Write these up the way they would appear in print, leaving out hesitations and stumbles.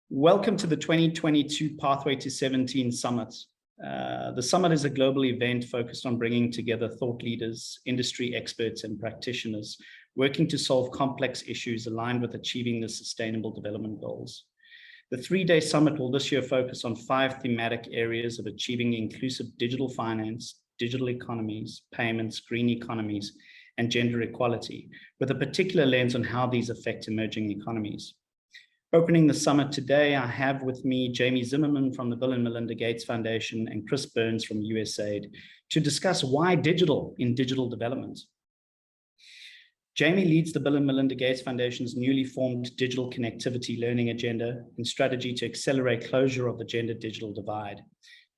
Welcome to the 2022 Pathway to 17 Summit. The summit is a global event focused on bringing together thought leaders, industry experts, and practitioners working to solve complex issues aligned with achieving the Sustainable Development Goals. The three-day summit will this year focus on 5 thematic areas of achieving inclusive digital finance, digital economies, payments, green economies, and gender equality, with a particular lens on how these affect emerging economies. Opening the summit today, I have with me Jamie Zimmerman from the Bill and Melinda Gates Foundation and Chris Burns from USAID to discuss why digital in digital development. Jamie leads the Bill and Melinda Gates Foundation's newly formed digital connectivity learning agenda and strategy to accelerate closure of the gender digital divide.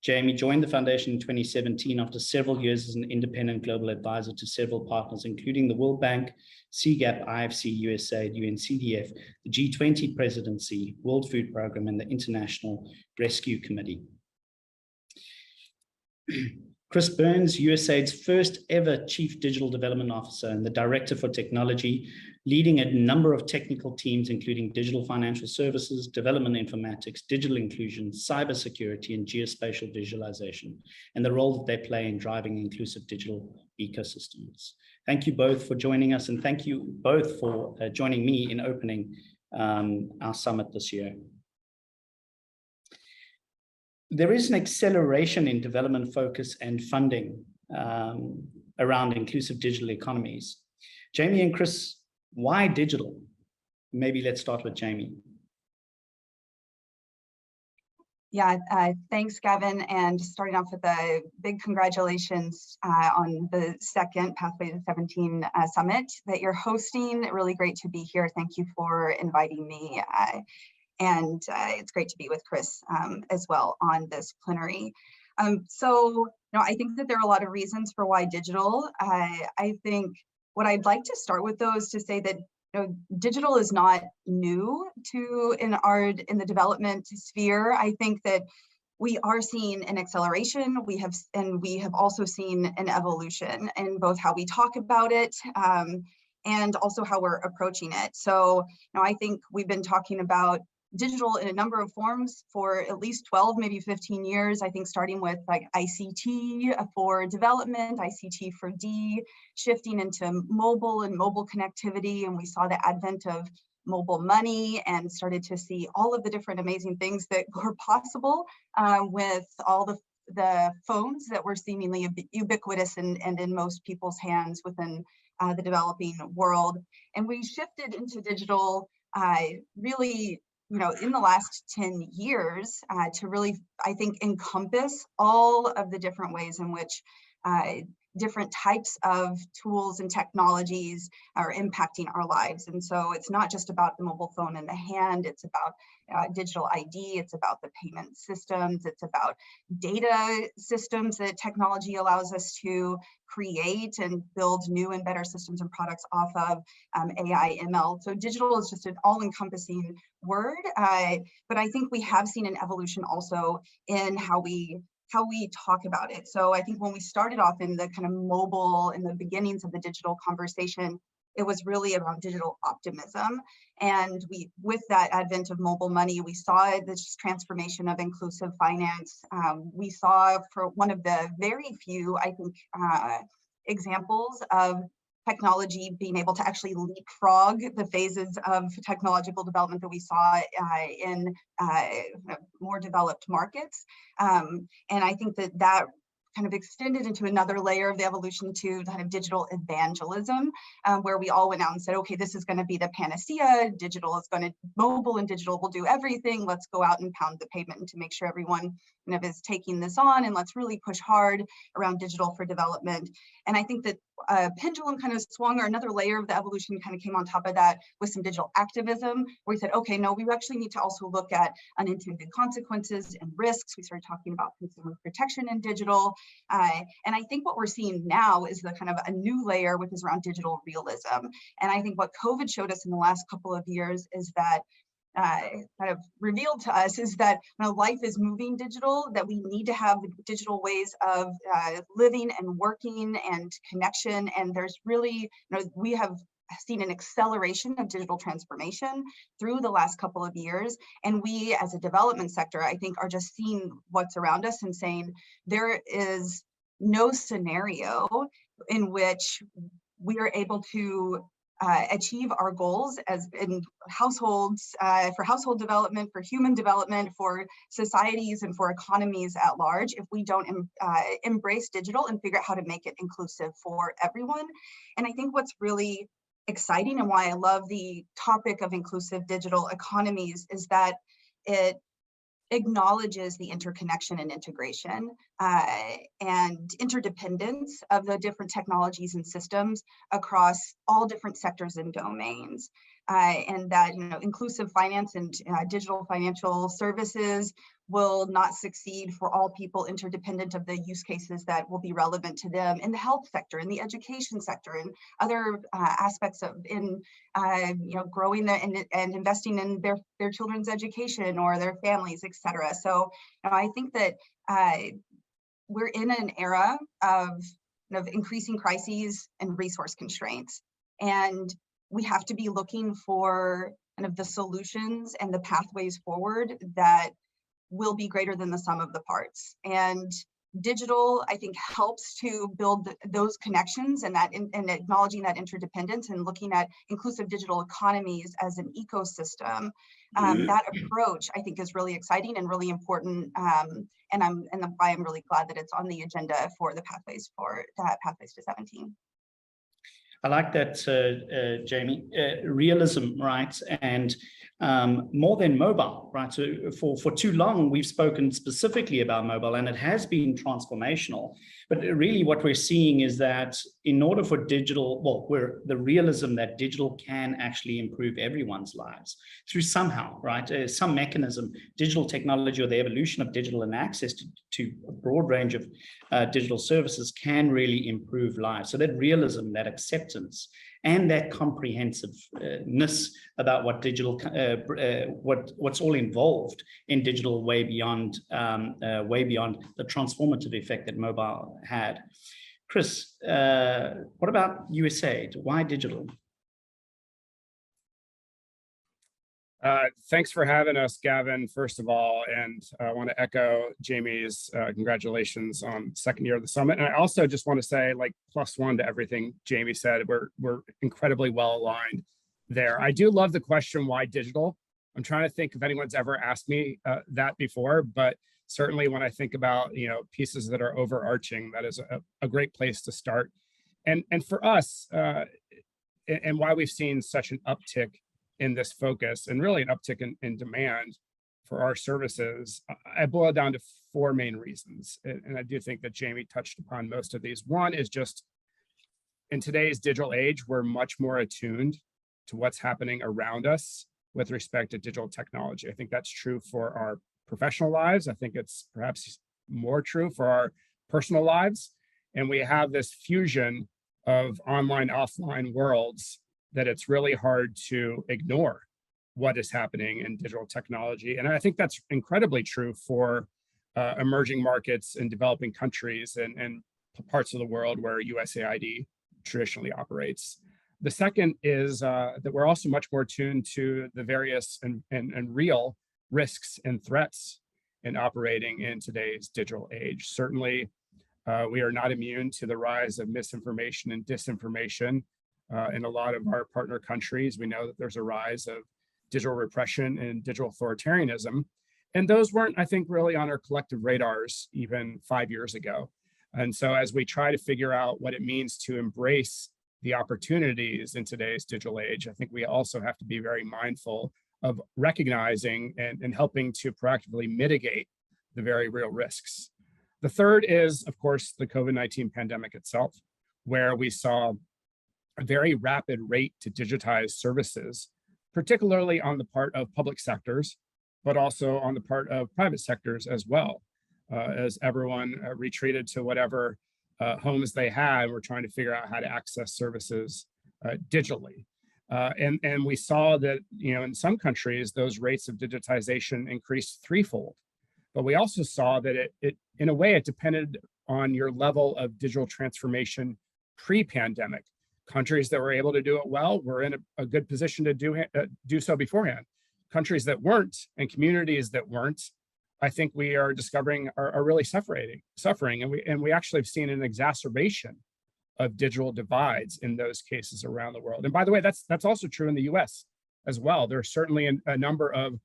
Jamie joined the foundation in 2017 after several years as an independent global advisor to several partners, including the World Bank, CGAP, IFC, USAID, UNCDF, the G20 presidency, World Food Programme, and the International Rescue Committee. Chris Burns, USAID's first ever Chief Digital Development Officer and the Director for Technology, leading a number of technical teams, including digital financial services, development informatics, digital inclusion, cybersecurity, and geospatial visualization, and the role that they play in driving inclusive digital ecosystems. Thank you both for joining us, and thank you both for joining me in opening our summit this year. There is an acceleration in development focus and funding around inclusive digital economies. Jamie and Chris, why digital? Maybe let's start with Jamie. Yeah, thanks, Gavin. And starting off with a big congratulations on the second Pathway to 17 Summit that you're hosting. Really great to be here. Thank you for inviting me. And it's great to be with Chris as well on this plenary. I think that there are a lot of reasons for why digital. I think what I'd like to start with, though, is to say that digital is not new in the development sphere. I think that we are seeing an acceleration. We have also seen an evolution in both how we talk about it and also how we're approaching it. So I think we've been talking about digital in a number of forms for at least 12, maybe 15 years. I think starting with like ICT for development, ICT for D, shifting into mobile and mobile connectivity. And we saw the advent of mobile money and started to see all of the different amazing things that were possible with all the phones that were seemingly ubiquitous and in most people's hands within the developing world. And we shifted into digital really in the last 10 years to really, I think, encompass all of the different ways in which different types of tools and technologies are impacting our lives. And so it's not just about the mobile phone in the hand, it's about digital ID, it's about the payment systems, it's about data systems that technology allows us to create and build new and better systems and products off of AI, ML. So digital is just an all-encompassing word, but I think we have seen an evolution also in how we talk about it. So I think when we started off in the kind of mobile, in the beginnings of the digital conversation, it was really around digital optimism. And with that advent of mobile money, we saw this transformation of inclusive finance. We saw, for one of the very few, I think, examples of technology being able to actually leapfrog the phases of technological development that we saw in more developed markets. And I think that kind of extended into another layer of the evolution to kind of digital evangelism, where we all went out and said, okay, this is going to be the panacea. Mobile and digital will do everything. Let's go out and pound the pavement to make sure everyone kind of is taking this on, and let's really push hard around digital for development. And I think that pendulum kind of swung, or another layer of the evolution kind of came on top of that with some digital activism, where we said, okay, no, we actually need to also look at unintended consequences and risks. We started talking about consumer protection in digital. And I think what we're seeing now is the kind of a new layer, which is around digital realism. And I think what COVID showed us in the last couple of years is that kind of revealed to us is that life is moving digital, that we need to have digital ways of living and working and connection. And there's really, we have seen an acceleration of digital transformation through the last couple of years. And we as a development sector, I think, are just seeing what's around us and saying there is no scenario in which we are able to achieve our goals as in households, for household development, for human development, for societies, and for economies at large if we don't embrace digital and figure out how to make it inclusive for everyone. And I think what's really exciting and why I love the topic of inclusive digital economies is that it acknowledges the interconnection and integration and interdependence of the different technologies and systems across all different sectors and domains. And that, you know, inclusive finance and digital financial services will not succeed for all people independent of the use cases that will be relevant to them in the health sector, in the education sector, and other aspects of you know, growing and investing in their children's education or their families, etc. So you know, I think that we're in an era of increasing crises and resource constraints, and we have to be looking for kind of the solutions and the pathways forward that will be greater than the sum of the parts. And digital, I think, helps to build those connections and that and acknowledging that interdependence and looking at inclusive digital economies as an ecosystem. That approach, I think, is really exciting and really important. And I'm really glad that it's on the agenda for the Pathways to 17. I like that, Jamie. Realism, right? And more than mobile, right? So for too long, we've spoken specifically about mobile, and it has been transformational. But really what we're seeing is that in order for digital, well, the realism that digital can actually improve everyone's lives through somehow, right? Some mechanism, digital technology or the evolution of digital and access to a broad range of digital services can really improve lives. So that realism, that acceptance, and that comprehensiveness about what digital, what's all involved in digital, way beyond the transformative effect that mobile had. Chris, what about USAID? Why digital? Thanks for having us, Gavin, first of all, and I want to echo Jamie's congratulations on second year of the summit. And I also just want to say, like, +1 to everything Jamie said. We're incredibly well aligned there. I do love the question, why digital? I'm trying to think if anyone's ever asked me that before, but certainly when I think about, you know, pieces that are overarching, that is a great place to start. And for us, and why we've seen such an uptick in this focus and really an uptick in demand for our services, I boil down to 4 main reasons. And I do think that Jamie touched upon most of these. One is just in today's digital age, we're much more attuned to what's happening around us with respect to digital technology. I think that's true for our professional lives. I think it's perhaps more true for our personal lives. And we have this fusion of online, offline worlds that it's really hard to ignore what is happening in digital technology. And I think that's incredibly true for emerging markets and developing countries and parts of the world where USAID traditionally operates. The second is that we're also much more tuned to the various and real risks and threats in operating in today's digital age. Certainly, we are not immune to the rise of misinformation and disinformation. In a lot of our partner countries, we know that there's a rise of digital repression and digital authoritarianism. And those weren't, I think, really on our collective radars even 5 years ago. And so as we try to figure out what it means to embrace the opportunities in today's digital age, I think we also have to be very mindful of recognizing and helping to proactively mitigate the very real risks. The third is, of course, the COVID-19 pandemic itself, where we saw a very rapid rate to digitize services, particularly on the part of public sectors, but also on the part of private sectors as well, as everyone retreated to whatever homes they had. We're trying to figure out how to access services digitally. And we saw that, you know, in some countries, those rates of digitization increased threefold. But we also saw that it in a way, it depended on your level of digital transformation pre-pandemic. Countries that were able to do it well were in a good position to do so beforehand. Countries that weren't and communities that weren't, I think we are discovering are really suffering, and we actually have seen an exacerbation of digital divides in those cases around the world. And by the way, that's also true in the U.S. as well. There are certainly a number of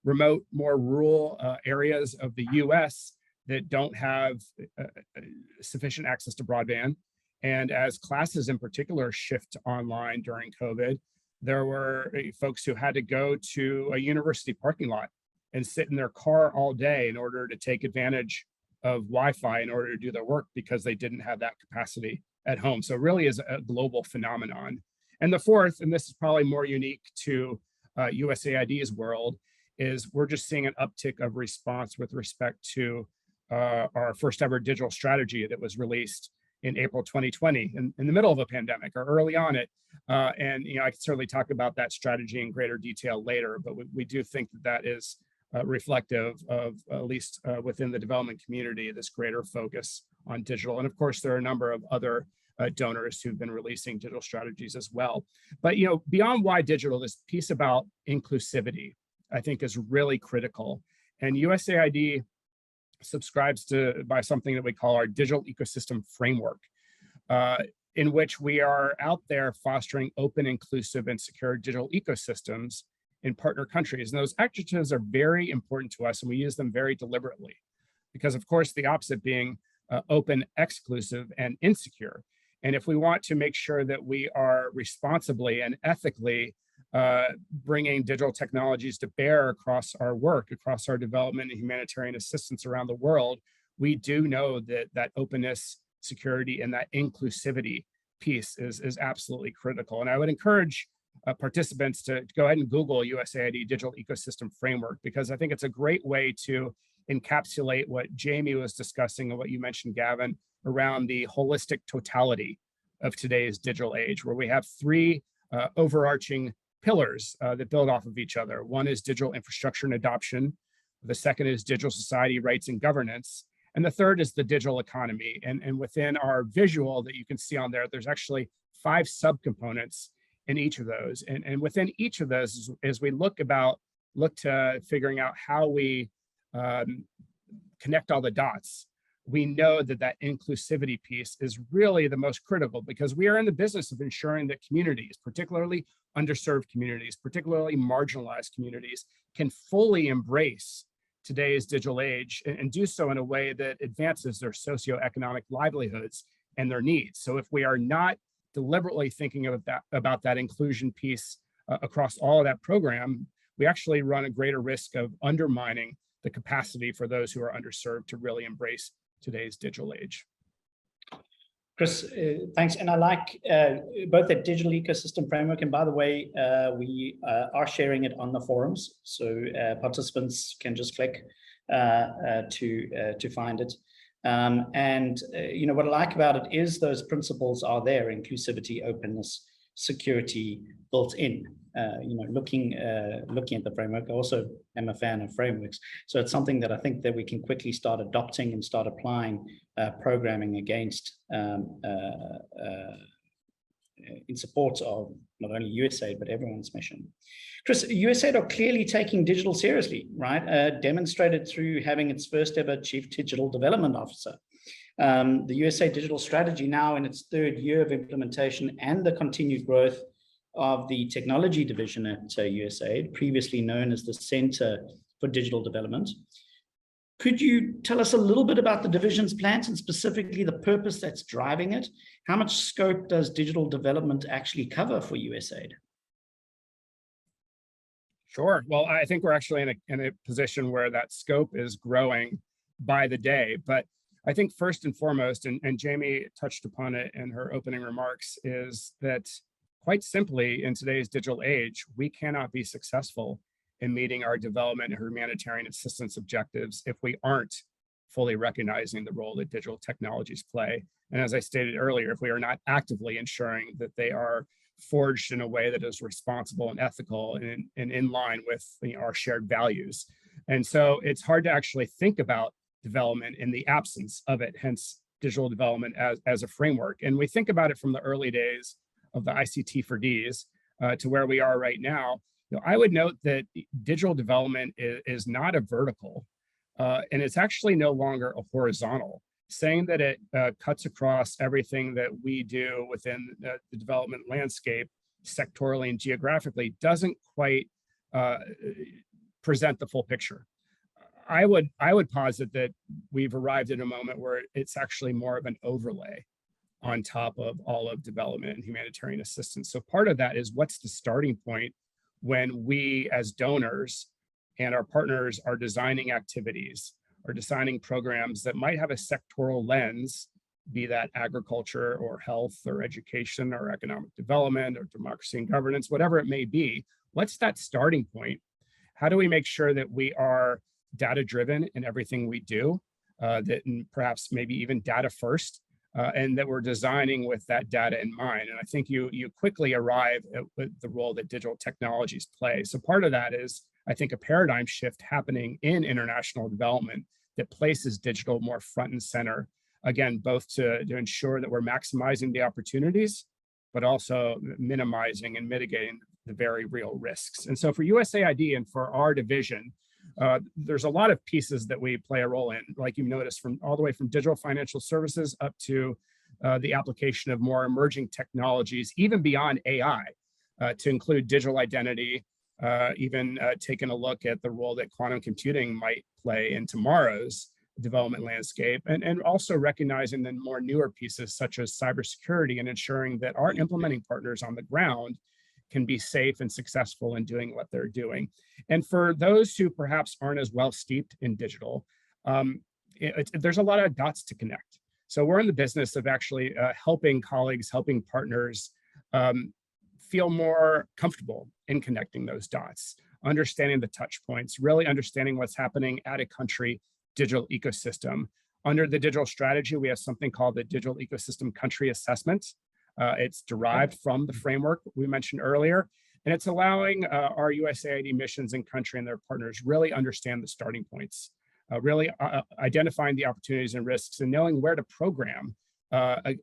remote, more rural areas of the U.S. that don't have sufficient access to broadband. And as classes in particular shift online during COVID, there were folks who had to go to a university parking lot and sit in their car all day in order to take advantage of Wi-Fi in order to do their work because they didn't have that capacity at home. So it really is a global phenomenon. And the fourth, and this is probably more unique to USAID's world, is we're just seeing an uptick of response with respect to our first ever digital strategy that was released in April 2020, in the middle of a pandemic or early on it. And I can certainly talk about that strategy in greater detail later, but we do think that is reflective of, at least within the development community, this greater focus on digital. And of course, there are a number of other donors who've been releasing digital strategies as well. But beyond why digital, this piece about inclusivity, I think, is really critical. And USAID subscribes by something that we call our digital ecosystem framework, in which we are out there fostering open, inclusive, and secure digital ecosystems in partner countries. And those adjectives are very important to us, and we use them very deliberately, because of course the opposite being open, exclusive, and insecure. And if we want to make sure that we are responsibly and ethically bringing digital technologies to bear across our work, across our development and humanitarian assistance around the world, we do know that openness, security, and that inclusivity piece is absolutely critical. And I would encourage participants to go ahead and Google USAID Digital Ecosystem Framework, because I think it's a great way to encapsulate what Jamie was discussing and what you mentioned, Gavin, around the holistic totality of today's digital age, where we have three overarching pillars that build off of each other. One is digital infrastructure and adoption. The second is digital society, rights, and governance. And the third is the digital economy. And within our visual that you can see on there, there's actually 5 subcomponents in each of those. And within each of those, as we look to figuring out how we connect all the dots, we know that inclusivity piece is really the most critical, because we are in the business of ensuring that communities, particularly underserved communities, particularly marginalized communities, can fully embrace today's digital age and do so in a way that advances their socioeconomic livelihoods and their needs. So if we are not deliberately thinking about that inclusion piece across all of that program, we actually run a greater risk of undermining the capacity for those who are underserved to really embrace today's digital age. Chris, thanks. And I like both the digital ecosystem framework, and by the way, we are sharing it on the forums, so participants can just click to find it. What I like about it is those principles are there: inclusivity, openness, security built in. Looking at the framework, I also am a fan of frameworks. So it's something that I think that we can quickly start adopting and start applying programming against in support of not only USAID, but everyone's mission. Chris, USAID are clearly taking digital seriously, right? Demonstrated through having its first ever Chief Digital Development Officer. The USAID digital strategy, now in its 3rd year of implementation, and the continued growth of the technology division at USAID, previously known as the Center for Digital Development. Could you tell us a little bit about the division's plans and specifically the purpose that's driving it? How much scope does digital development actually cover for USAID? Sure. Well, I think we're actually in a position where that scope is growing by the day. But I think first and foremost, and Jamie touched upon it in her opening remarks, is that quite simply, in today's digital age, we cannot be successful in meeting our development and humanitarian assistance objectives if we aren't fully recognizing the role that digital technologies play. And as I stated earlier, if we are not actively ensuring that they are forged in a way that is responsible and ethical and in line with our shared values. And so it's hard to actually think about development in the absence of it, hence digital development as a framework. And we think about it from the early days of the ICT for Ds to where we are right now, I would note that digital development is not a vertical, and it's actually no longer a horizontal. Saying that it cuts across everything that we do within the development landscape, sectorally and geographically, doesn't quite present the full picture. I would posit that we've arrived at a moment where it's actually more of an overlay on top of all of development and humanitarian assistance. So part of that is, what's the starting point when we as donors and our partners are designing activities or designing programs that might have a sectoral lens, be that agriculture or health or education or economic development or democracy and governance, whatever it may be. What's that starting point? How do we make sure that we are data-driven in everything we do, that perhaps maybe even data first, and that we're designing with that data in mind? And I think you quickly arrive at the role that digital technologies play. So part of that is, I think, a paradigm shift happening in international development that places digital more front and center, again, both to ensure that we're maximizing the opportunities, but also minimizing and mitigating the very real risks. And so for USAID and for our division, there's a lot of pieces that we play a role in, like you noticed, from all the way from digital financial services up to the application of more emerging technologies, even beyond AI, to include digital identity, even taking a look at the role that quantum computing might play in tomorrow's development landscape, and also recognizing the more newer pieces such as cybersecurity and ensuring that our implementing partners on the ground can be safe and successful in doing what they're doing. And for those who perhaps aren't as well steeped in digital, there's a lot of dots to connect. So we're in the business of actually helping colleagues, helping partners feel more comfortable in connecting those dots, understanding the touch points, really understanding what's happening at a country digital ecosystem. Under the digital strategy, we have something called the Digital Ecosystem Country Assessment. It's derived from the framework we mentioned earlier, and it's allowing our USAID missions in country and their partners really understand the starting points, really identifying the opportunities and risks, and knowing where to program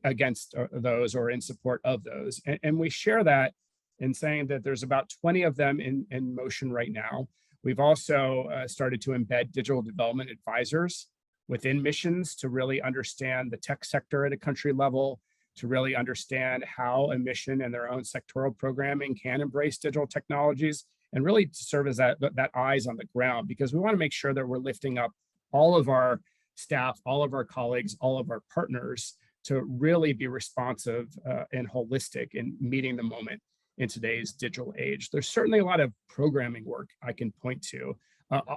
against those or in support of those. And we share that in saying that there's about 20 of them in motion right now. We've also started to embed digital development advisors within missions to really understand the tech sector at a country level, to really understand how a mission and their own sectoral programming can embrace digital technologies, and really to serve as that eyes on the ground, because we want to make sure that we're lifting up all of our staff, all of our colleagues, all of our partners to really be responsive and holistic in meeting the moment in today's digital age. There's certainly a lot of programming work I can point to.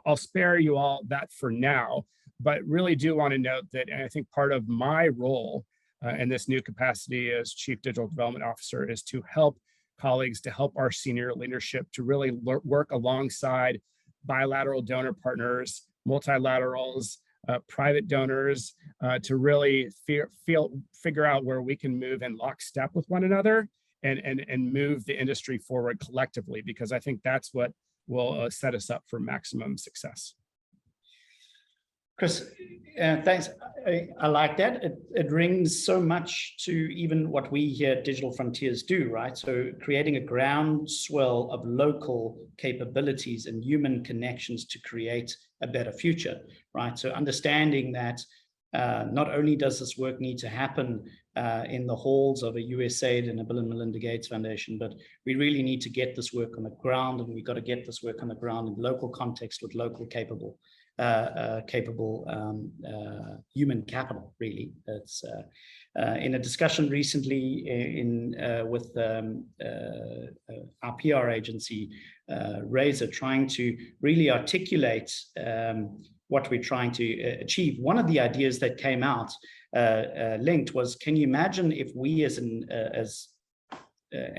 I'll spare you all that for now, but really do want to note that, and I think part of my role in this new capacity as Chief Digital Development Officer is to help colleagues, to help our senior leadership to really work alongside bilateral donor partners, multilaterals, private donors, to really figure out where we can move in lockstep with one another and move the industry forward collectively, because I think that's what will set us up for maximum success. Chris, thanks. I like that. It rings so much to even what we here at Digital Frontiers do, right? So creating a groundswell of local capabilities and human connections to create a better future, right? So understanding that not only does this work need to happen in the halls of a USAID and a Bill and Melinda Gates Foundation, but we really need to get this work on the ground, and we've got to get this work on the ground in local context with local capable human capital, really. That's in a discussion recently with our PR agency, Razor, trying to really articulate what we're trying to achieve. One of the ideas that came out linked was, can you imagine if we as an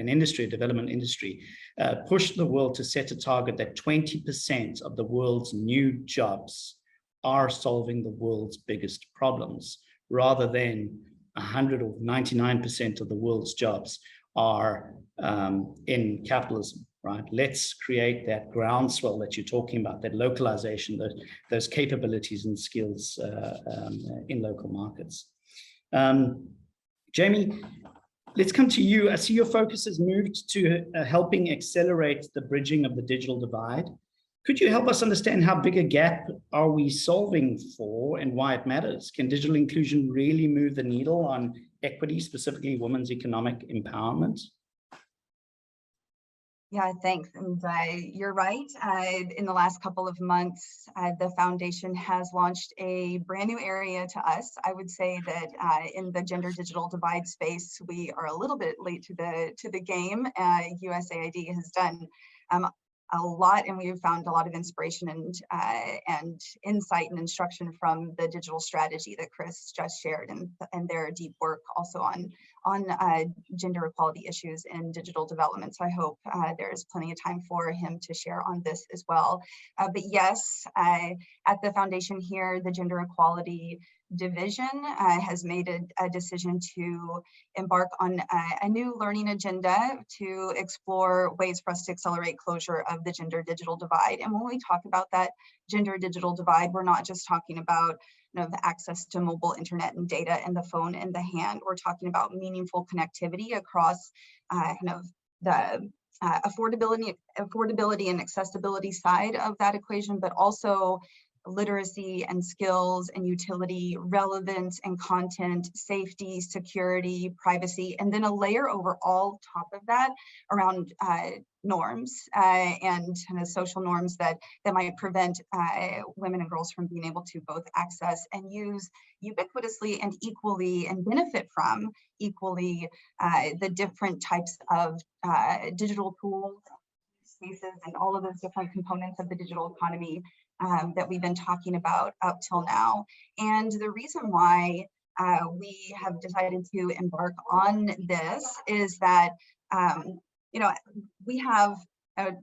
industry, a development industry, push the world to set a target that 20% of the world's new jobs are solving the world's biggest problems, rather than 100 or 99% of the world's jobs are in capitalism, right? Let's create that groundswell that you're talking about, that localization, those capabilities and skills in local markets. Jamie, Let's come to you. I see your focus has moved to helping accelerate the bridging of the digital divide. Could you help us understand how big a gap are we solving for and why it matters? Can digital inclusion really move the needle on equity, specifically women's economic empowerment? Yeah, thanks. And you're right. In the last couple of months, the foundation has launched a brand new area to us. I would say that in the gender digital divide space, we are a little bit late to the game. USAID has done a lot, and we've found a lot of inspiration and insight and instruction from the digital strategy that Chris just shared, and their deep work also on gender equality issues in digital development. So I hope there's plenty of time for him to share on this as well. But yes, at the foundation here, the gender equality division has made a decision to embark on a new learning agenda to explore ways for us to accelerate closure of the gender digital divide. And when we talk about that gender digital divide, we're not just talking about the access to mobile internet and data and the phone in the hand. We're talking about meaningful connectivity across the affordability and accessibility side of that equation, but also literacy and skills and utility, relevance and content, safety, security, privacy, and then a layer over all top of that around norms and kind of social norms that might prevent women and girls from being able to both access and use ubiquitously and equally and benefit from equally the different types of digital tools, spaces, and all of those different components of the digital economy that we've been talking about up till now. And the reason why we have decided to embark on this is that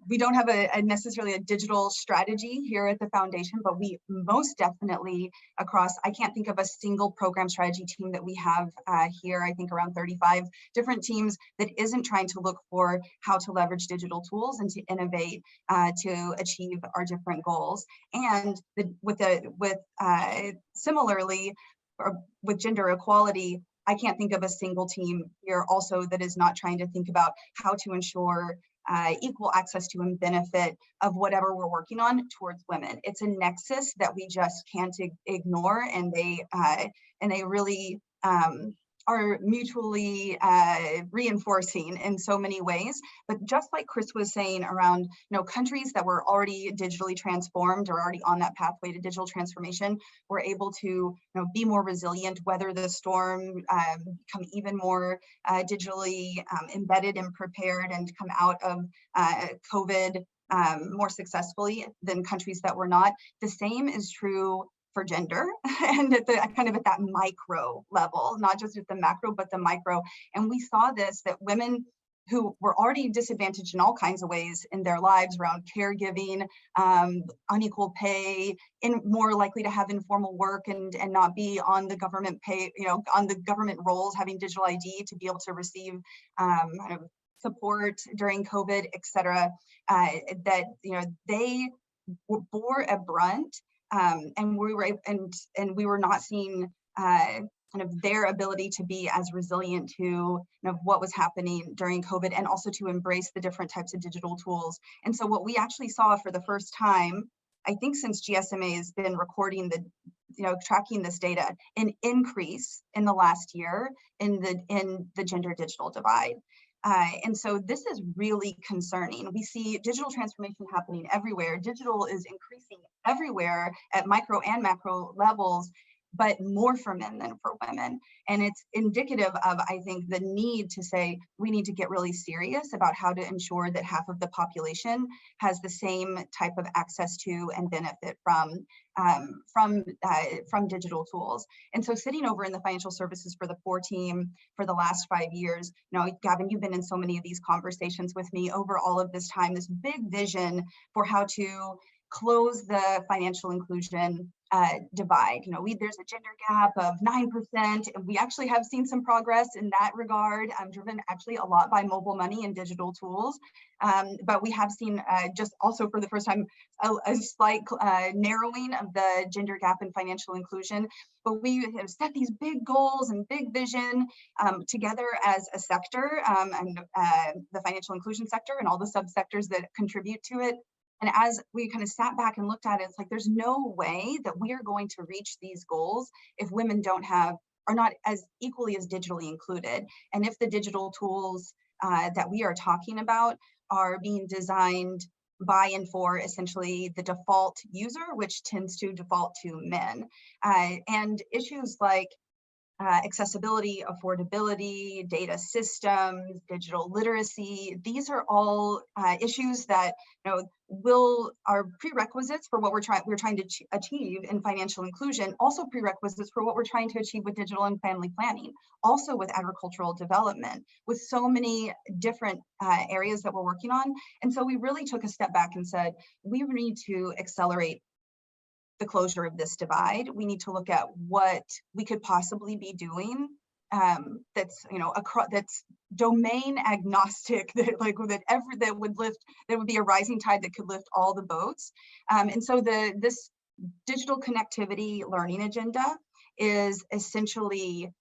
we don't have necessarily a digital strategy here at the foundation, but we most definitely across, I can't think of a single program strategy team that we have here, I think around 35 different teams, that isn't trying to look for how to leverage digital tools and to innovate to achieve our different goals. And similarly, with gender equality, I can't think of a single team here also that is not trying to think about how to ensure equal access to and benefit of whatever we're working on towards women. It's a nexus that we just can't ignore, and they really are mutually reinforcing in so many ways. But just like Chris was saying around, countries that were already digitally transformed or already on that pathway to digital transformation were able to be more resilient, weather the storm, become even more digitally embedded and prepared, and come out of COVID more successfully than countries that were not. The same is true for gender, and at that micro level, not just at the macro, but the micro. And we saw that women who were already disadvantaged in all kinds of ways in their lives around caregiving, unequal pay, more likely to have informal work and not be on the government pay, on the government rolls, having digital ID to be able to receive support during COVID, et cetera, that they bore a brunt. And we were not seeing their ability to be as resilient to what was happening during COVID, and also to embrace the different types of digital tools. And so what we actually saw for the first time, I think since GSMA has been recording tracking this data, an increase in the last year in the gender digital divide. And so this is really concerning. We see digital transformation happening everywhere. Digital is increasing everywhere at micro and macro levels, but more for men than for women. And it's indicative of, I think, the need to say we need to get really serious about how to ensure that half of the population has the same type of access to and benefit from digital tools. And so sitting over in the financial services for the 4 team for the last 5 years, Gavin, you've been in so many of these conversations with me over all of this time, this big vision for how to close the financial inclusion divide. You know, there's a gender gap of 9%, and we actually have seen some progress in that regard, driven actually a lot by mobile money and digital tools. But we have seen just also for the first time a slight narrowing of the gender gap in financial inclusion. But we have set these big goals and big vision together as a sector, and the financial inclusion sector and all the subsectors that contribute to it. And as we kind of sat back and looked at it, it's like there's no way that we are going to reach these goals if women are not as equally as digitally included. And if the digital tools that we are talking about are being designed by and for essentially the default user, which tends to default to men. And issues like accessibility, affordability, data systems, digital literacy, these are all issues that are prerequisites for what we're trying to achieve in financial inclusion, also prerequisites for what we're trying to achieve with digital and family planning, also with agricultural development, with so many different areas that we're working on. And so we really took a step back and said, we need to accelerate the closure of this divide. We need to look at what we could possibly be doing that's that's domain agnostic, that would be a rising tide that could lift all the boats. And so this digital connectivity learning agenda is essentially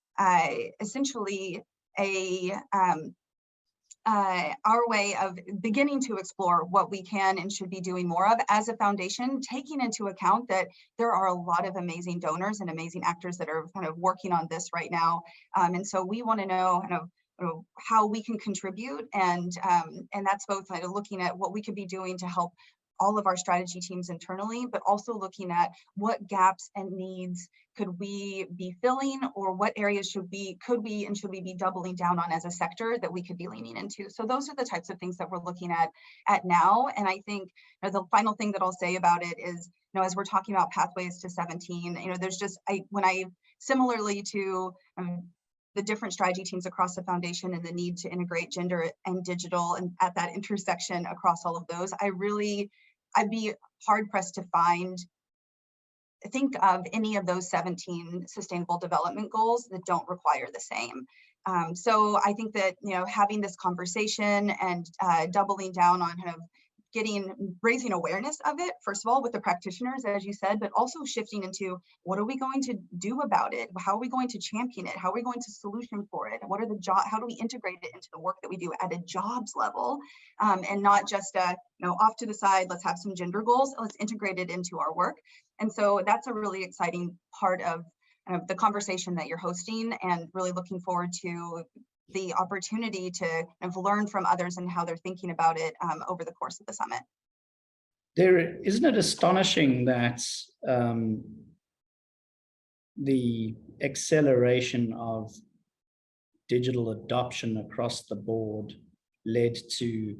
our way of beginning to explore what we can and should be doing more of as a foundation, taking into account that there are a lot of amazing donors and amazing actors that are kind of working on this right now. And so we want to know kind of how we can contribute, and that's both kind of looking at what we could be doing to help all of our strategy teams internally, but also looking at what gaps and needs could we be filling, or what areas should we be doubling down on as a sector that we could be leaning into. So those are the types of things that we're looking at now. And I think the final thing that I'll say about it is, as we're talking about pathways to 17, there's just, similarly to the different strategy teams across the foundation and the need to integrate gender and digital and at that intersection across all of those, I'd be hard pressed to think of any of those 17 sustainable development goals that don't require the same. So I think that, having this conversation and doubling down on kind of raising awareness of it, first of all, with the practitioners, as you said, but also shifting into what are we going to do about it? How are we going to champion it? How are we going to solution for it? What are how do we integrate it into the work that we do at a jobs level? And not just off to the side, let's have some gender goals, let's integrate it into our work. And so that's a really exciting part of the conversation that you're hosting, and really looking forward to the opportunity to kind of learn from others and how they're thinking about it over the course of the summit. Isn't it astonishing that the acceleration of digital adoption across the board led to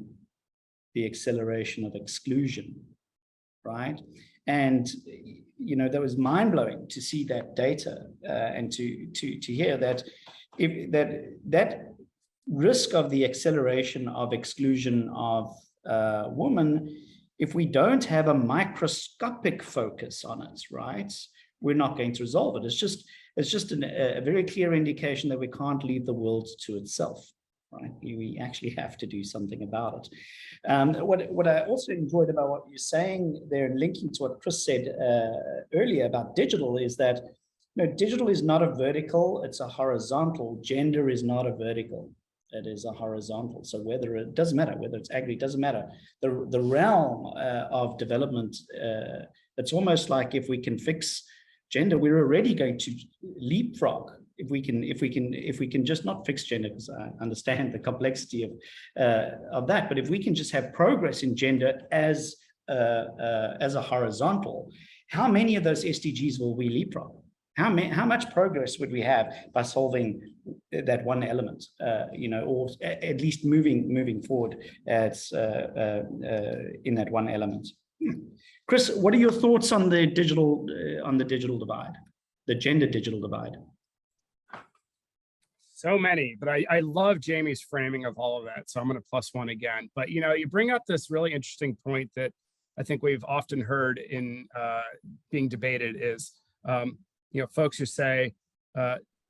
the acceleration of exclusion, right? And that was mind-blowing to see that data and to hear that that risk of the acceleration of exclusion of women, if we don't have a microscopic focus on it, right, we're not going to resolve it. It's just a very clear indication that we can't leave the world to itself, right? We actually have to do something about it. What I also enjoyed about what you're saying there, linking to what Chris said earlier about digital, is that digital is not a vertical, it's a horizontal. Gender is not a vertical, it is a horizontal. So it doesn't matter whether it's agri, it doesn't matter. The realm of development, it's almost like if we can fix gender, we're already going to leapfrog. If we can just not fix gender, because I understand the complexity of that, but if we can just have progress in gender as a horizontal, how many of those SDGs will we leapfrog? How much progress would we have by solving that one element, or at least moving forward as in that one element? Chris, what are your thoughts on the digital divide, the gender digital divide? So many, but I love Jamie's framing of all of that. So I'm going to +1 again. But you bring up this really interesting point that I think we've often heard in being debated is, folks who say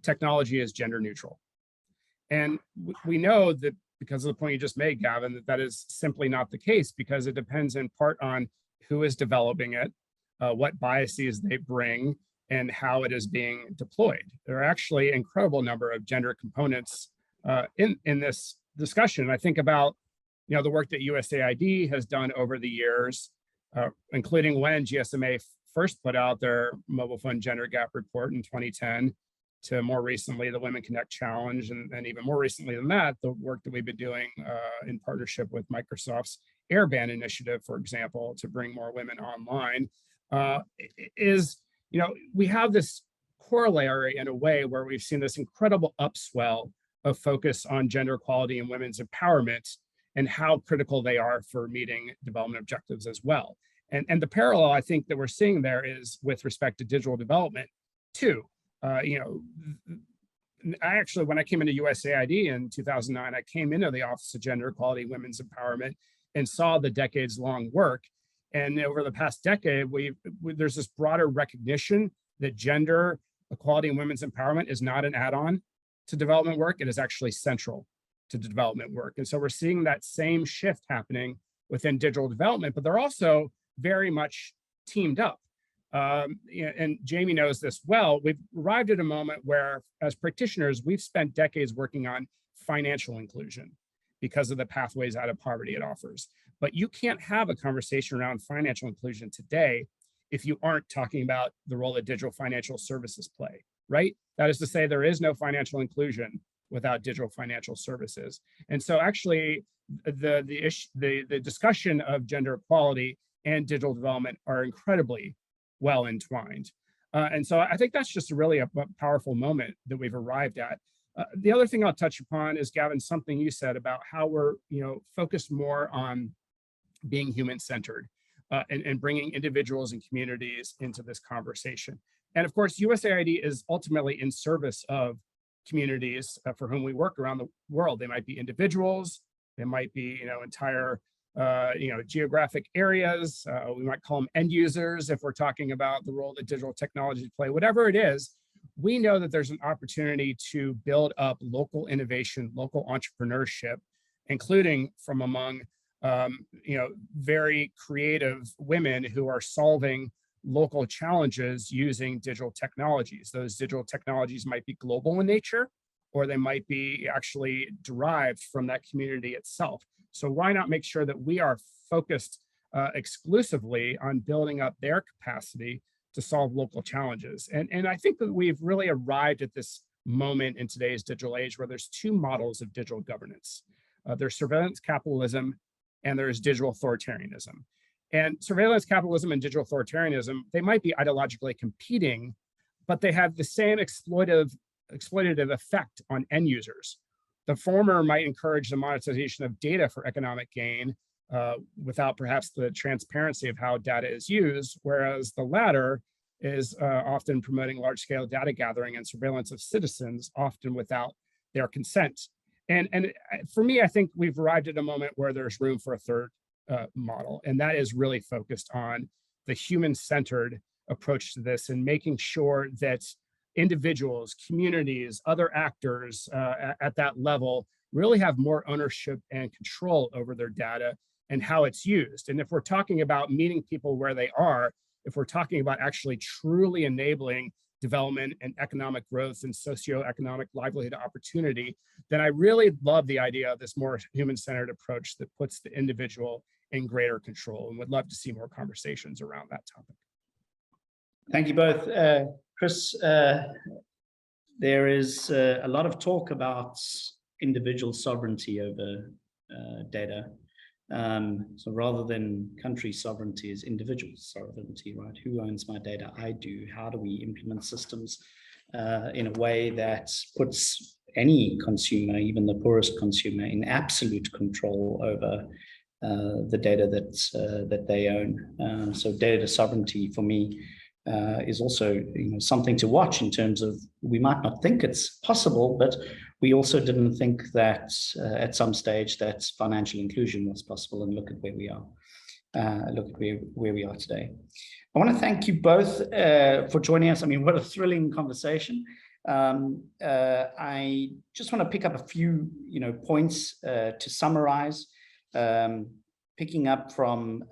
technology is gender neutral. And we know that because of the point you just made, Gavin, that that is simply not the case, because it depends in part on who is developing it, what biases they bring, and how it is being deployed. There are actually an incredible number of gender components in this discussion. I think about the work that USAID has done over the years, including when GSMA first put out their mobile phone gender gap report in 2010, to more recently the Women Connect Challenge, and even more recently than that, the work that we've been doing in partnership with Microsoft's Airband initiative, for example, to bring more women online, we have this corollary in a way where we've seen this incredible upswell of focus on gender equality and women's empowerment, and how critical they are for meeting development objectives as well. And the parallel I think that we're seeing there is with respect to digital development too. When I came into USAID in 2009, I came into the Office of Gender Equality and Women's Empowerment and saw the decades-long work. And over the past decade, there's this broader recognition that gender equality and women's empowerment is not an add-on to development work. It is actually central to development work. And so we're seeing that same shift happening within digital development, but they're also very much teamed up. And Jamie knows this well. We've arrived at a moment where, as practitioners, we've spent decades working on financial inclusion because of the pathways out of poverty it offers. But you can't have a conversation around financial inclusion today if you aren't talking about the role that digital financial services play, right? That is to say, there is no financial inclusion without digital financial services. And so actually, the discussion of gender equality and digital development are incredibly well entwined. And so I think that's just really a powerful moment that we've arrived at. The other thing I'll touch upon is, Gavin, something you said about how we're focused more on being human-centered and bringing individuals and communities into this conversation. And of course, USAID is ultimately in service of communities for whom we work around the world. They might be individuals, they might be entire geographic areas. We might call them end users if we're talking about the role that digital technologies play. Whatever it is, we know that there's an opportunity to build up local innovation, local entrepreneurship, including from among very creative women who are solving local challenges using digital technologies. Those digital technologies might be global in nature, or they might be actually derived from that community itself. So why not make sure that we are focused exclusively on building up their capacity to solve local challenges? And I think that we've really arrived at this moment in today's digital age where there's two models of digital governance. There's surveillance capitalism and there's digital authoritarianism. And surveillance capitalism and digital authoritarianism, they might be ideologically competing, but they have the same exploitative effect on end users. The former might encourage the monetization of data for economic gain without perhaps the transparency of how data is used, whereas the latter is often promoting large-scale data gathering and surveillance of citizens, often without their consent. And for me, I think we've arrived at a moment where there's room for a third model, and that is really focused on the human-centered approach to this and making sure that individuals, communities, other actors at that level really have more ownership and control over their data and how it's used. And if we're talking about meeting people where they are, if we're talking about actually truly enabling development and economic growth and socioeconomic livelihood opportunity, then I really love the idea of this more human-centered approach that puts the individual in greater control, and would love to see more conversations around that topic. Thank you both. Chris, there is a lot of talk about individual sovereignty over data. So rather than country sovereignty, is individual sovereignty, right? Who owns my data? I do. How do we implement systems in a way that puts any consumer, even the poorest consumer, in absolute control over the data that they own? So data sovereignty for me is also something to watch in terms of, we might not think it's possible, but we also didn't think that at some stage that financial inclusion was possible, and look at where we are. look at where we are today. I want to thank you both for joining us. I mean, what a thrilling conversation. I just want to pick up a few, points to summarize, picking up from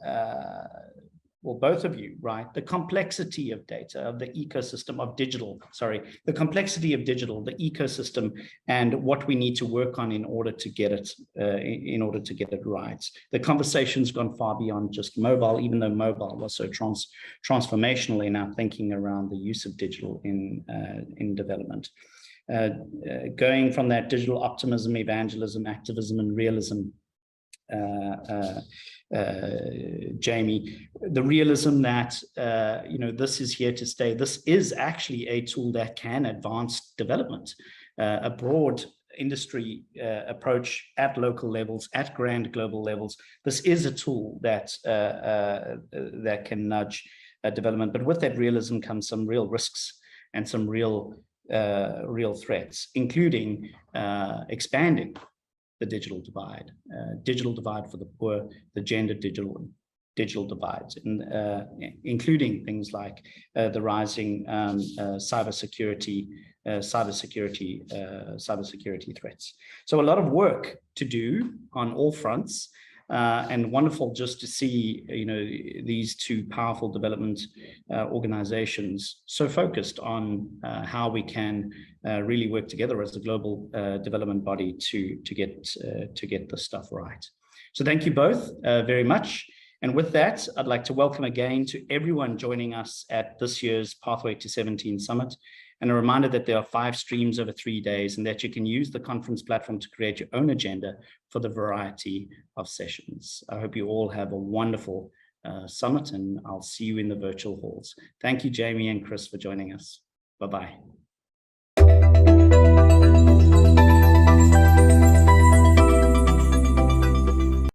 both of you, right? The complexity of data, of the ecosystem of digital, the complexity of digital, the ecosystem, and what we need to work on in order to get it, right. The conversation's gone far beyond just mobile, even though mobile was so transformational in our thinking around the use of digital in development. Going from that digital optimism, evangelism, activism, and realism, Jamie, the realism that this is here to stay. This is actually a tool that can advance development, a broad industry approach at local levels, at grand global levels. This is a tool that that can nudge development, but with that realism comes some real risks and some real threats, including expanding the digital divide for the poor, the gender digital divides, and including things like the rising cybersecurity threats. So a lot of work to do on all fronts, and wonderful just to see these two powerful development organizations so focused on how we can really work together as a global development body to get this stuff right. So thank you both very much. And with that, I'd like to welcome again to everyone joining us at this year's Pathway to 17 Summit, and a reminder that there are 5 streams over 3 days and that you can use the conference platform to create your own agenda for the variety of sessions. I hope you all have a wonderful summit, and I'll see you in the virtual halls. Thank you, Jamie and Chris, for joining us. Bye-bye.